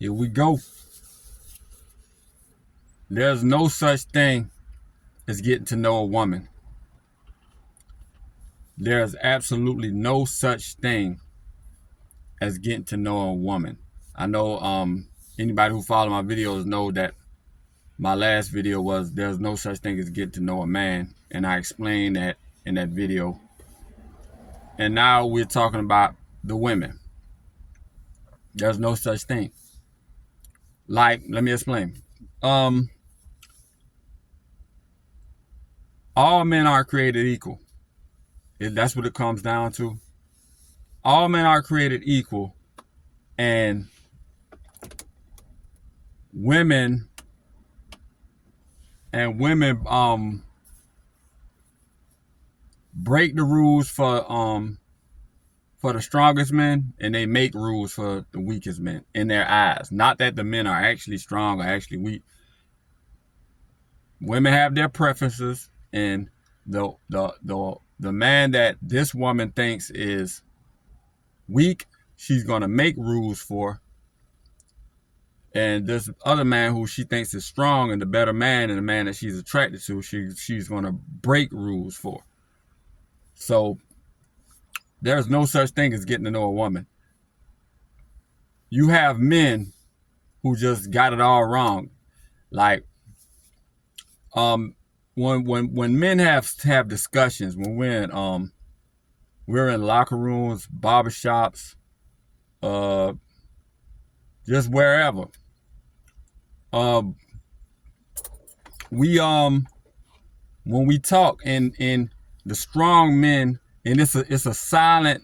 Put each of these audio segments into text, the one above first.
Here we go. There's no such thing as getting to know a woman. There's absolutely no such thing as getting to know a woman. I know anybody who follow my videos know that my last video was there's no such thing as getting to know a man, and I explained that in that video. And now we're talking about the women. There's no such thing. Like, let me explain. All men are created equal. That's what it comes down to. All men are created equal, and women break the rules for the strongest men, and they make rules for the weakest men in their eyes. Not that the men are actually strong or actually weak. Women have their preferences, and the man that this woman thinks is weak, she's gonna make rules for. And this other man who she thinks is strong and the better man and the man that she's attracted to, she's gonna break rules for. So there's no such thing as getting to know a woman. You have men who just got it all wrong. Like when men have discussions, when we're in locker rooms, barbershops, just wherever. When we talk and the strong men, and it's a silent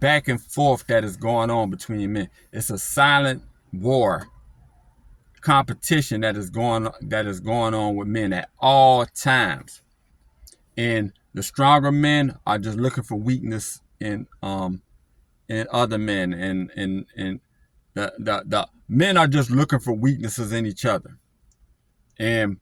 back and forth that is going on between men. It's a silent war, competition that is going on with men at all times. And the stronger men are just looking for weakness in other men, and the men are just looking for weaknesses in each other. And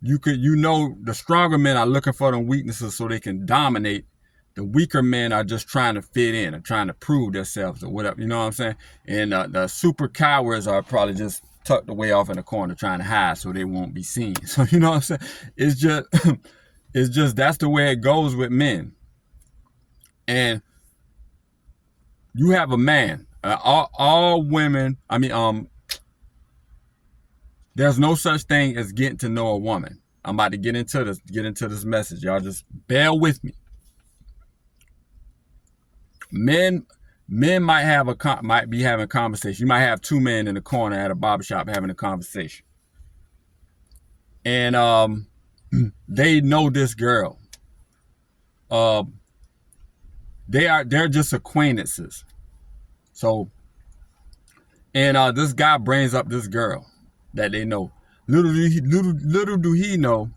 the stronger men are looking for them weaknesses so they can dominate. The weaker men are just trying to fit in and trying to prove themselves or whatever. You know what I'm saying? And the super cowards are probably just tucked away off in the corner trying to hide so they won't be seen. So you know what I'm saying? It's just that's the way it goes with men. And you have a man. All women. I mean, there's no such thing as getting to know a woman. I'm about to get into this message. Y'all just bear with me. Men might be having a conversation. You might have two men in the corner at a barbershop having a conversation. And they know this girl. They're just acquaintances. So, and this guy brings up this girl that they know. Little do he know,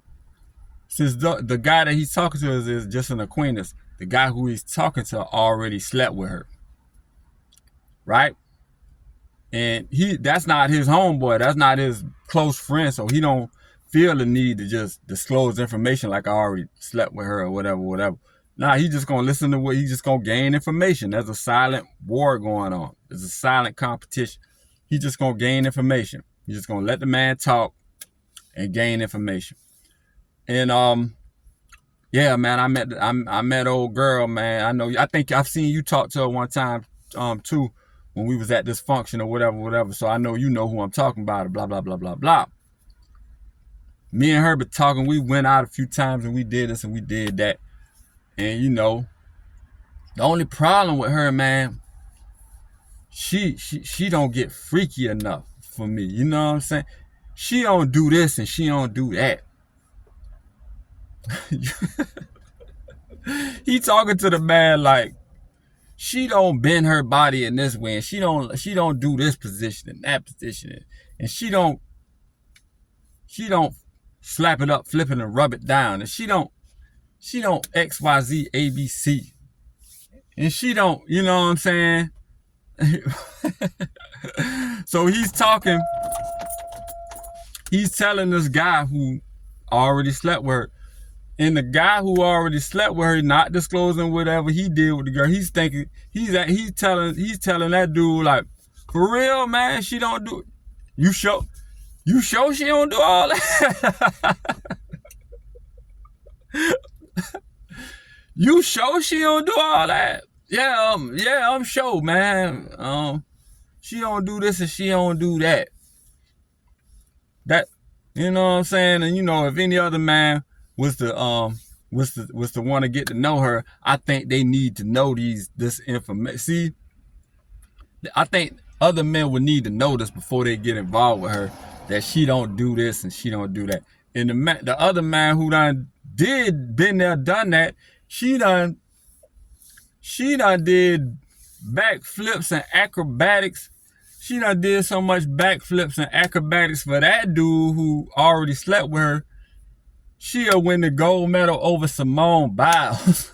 since the guy that he's talking to is just an acquaintance, the guy who he's talking to already slept with her. Right? And that's not his homeboy, that's not his close friend, so he don't feel the need to just disclose information like I already slept with her or whatever. Nah, he's just gonna listen to he's just gonna gain information. There's a silent war going on. There's a silent competition. He's just gonna gain information. He's just gonna let the man talk and gain information. And yeah, man, I met old girl, man. I think I've seen you talk to her one time too, when we was at this function or whatever. So I know you know who I'm talking about, blah, blah, blah, blah, blah. Me and her been talking, we went out a few times and we did this and we did that. And you know, the only problem with her, man, she don't get freaky enough for me. You know what I'm saying? She don't do this and she don't do that. He talking to the man like, she don't bend her body in this way, and she don't do this position and that position, and she don't slap it up, flip it, and rub it down, and she don't XYZ ABC, and she don't, you know what I'm saying? So he's telling this guy who already slept with her, and the guy who already slept with her, not disclosing whatever he did with the girl, he's telling that dude like, For real, man, she don't do it. You show she don't do all that? You sure she don't do all that? Yeah, I'm sure, man. She don't do this and she don't do that. That, you know what I'm saying? And you know, if any other man was to want to get to know her, I think they need to know this information. See, I think other men would need to know this before they get involved with her, that she don't do this and she don't do that. And the other man who been there, done that, she done did backflips and acrobatics. She done did so much backflips and acrobatics for that dude who already slept with her. She'll win the gold medal over Simone Biles.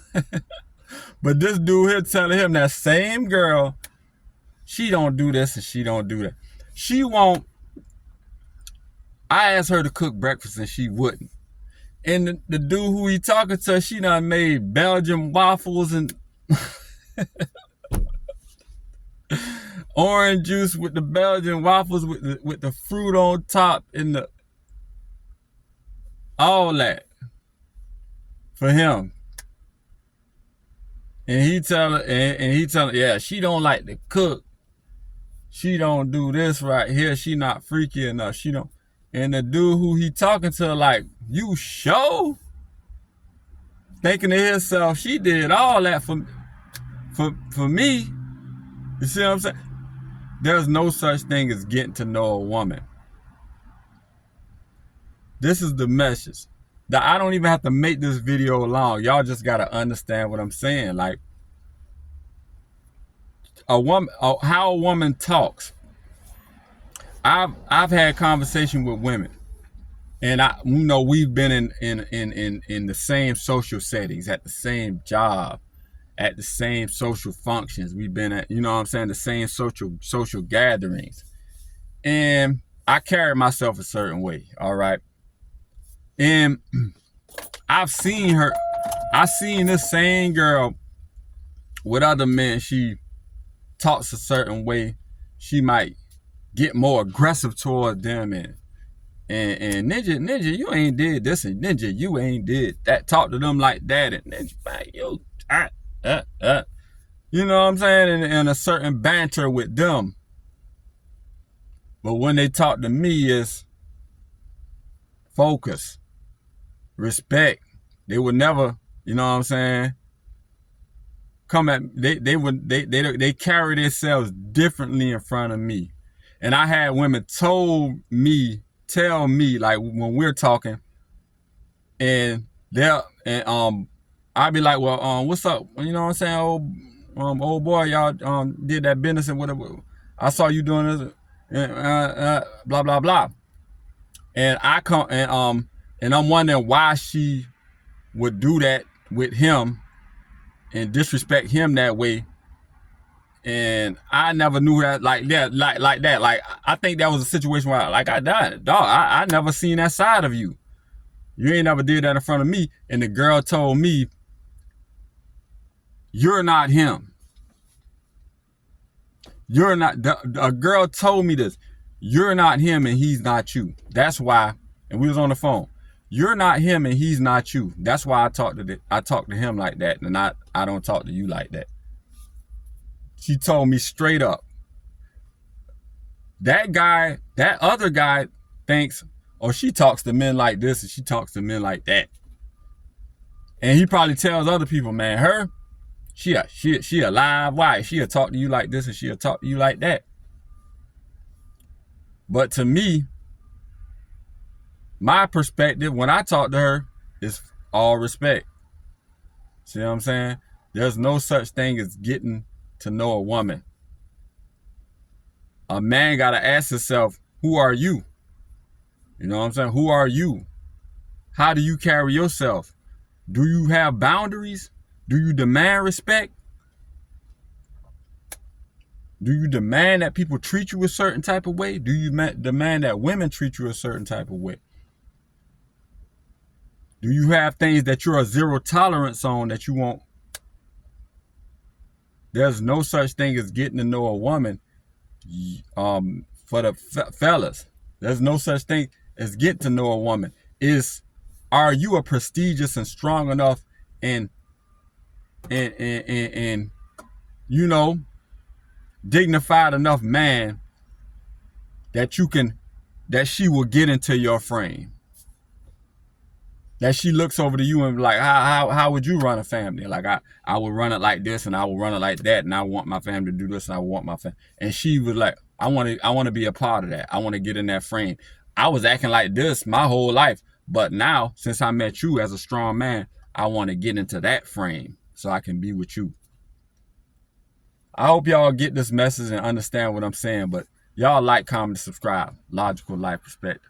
But this dude here telling him that same girl, she don't do this and she don't do that. She won't. I asked her to cook breakfast and she wouldn't. And the dude who he talking to, she done made Belgian waffles and orange juice with the Belgian waffles with the fruit on top and all that for him. And he tell her, yeah, she don't like to cook. She don't do this right here. She not freaky enough. She don't. And the dude who he talking to, like, you sure? Thinking to himself, she did all that for me. You see what I'm saying? There's no such thing as getting to know a woman. This is the message. That I don't even have to make this video long. Y'all just gotta understand what I'm saying. Like, how a woman talks. I've had conversation with women, and we've been in the same social settings, at the same job, at the same social functions. We've been at, you know what I'm saying, the same social gatherings, and I carry myself a certain way. All right, and I've seen this same girl with other men. She talks a certain way. She might get more aggressive toward them, and ninja, you ain't did this, and ninja, you ain't did that. Talk to them like that, and ninja, man, you you know what I'm saying, and a certain banter with them. But when they talk to me, it's focus, respect. They would never, you know what I'm saying, come at they carry themselves differently in front of me. And I had women tell me, like, when we're talking, and I'd be like, well, what's up? You know what I'm saying? Old boy, y'all did that business and whatever. I saw you doing this, blah blah blah. And I come and I'm wondering why she would do that with him and disrespect him that way. And I never knew that like that. Like I think that was a situation where, like, I never seen that side of you. You ain't never did that in front of me. And the girl told me, you're not him. You're not. A girl told me this. You're not him and he's not you. That's why. And we was on the phone. You're not him and he's not you. That's why I talk to him like that, and I don't talk to you like that. She told me straight up. That other guy thinks, oh, she talks to men like this and she talks to men like that. And he probably tells other people, man, she a live wire. She'll talk to you like this and she'll talk to you like that. But to me, my perspective when I talk to her is all respect. See what I'm saying? There's no such thing as getting to know a woman. A man got to ask himself, who are you? You know what I'm saying? Who are you? How do you carry yourself? Do you have boundaries? Do you demand respect? Do you demand that people treat you a certain type of way? Do you demand that women treat you a certain type of way? Do you have things that you're a zero tolerance on that you want? There's no such thing as getting to know a woman For the fellas, there's no such thing as get to know a woman. Are you a prestigious and strong enough and and you know, dignified enough man that she will get into your frame? That she looks over to you and be like, how would you run a family? Like I would run it like this, and I would run it like that, and I want my family to do this, and I want my family. And she was like, I want to be a part of that. I want to get in that frame. I was acting like this my whole life, but now since I met you as a strong man, I want to get into that frame so I can be with you. I hope y'all get this message and understand what I'm saying, but y'all like, comment, subscribe. Logical Life Perspective.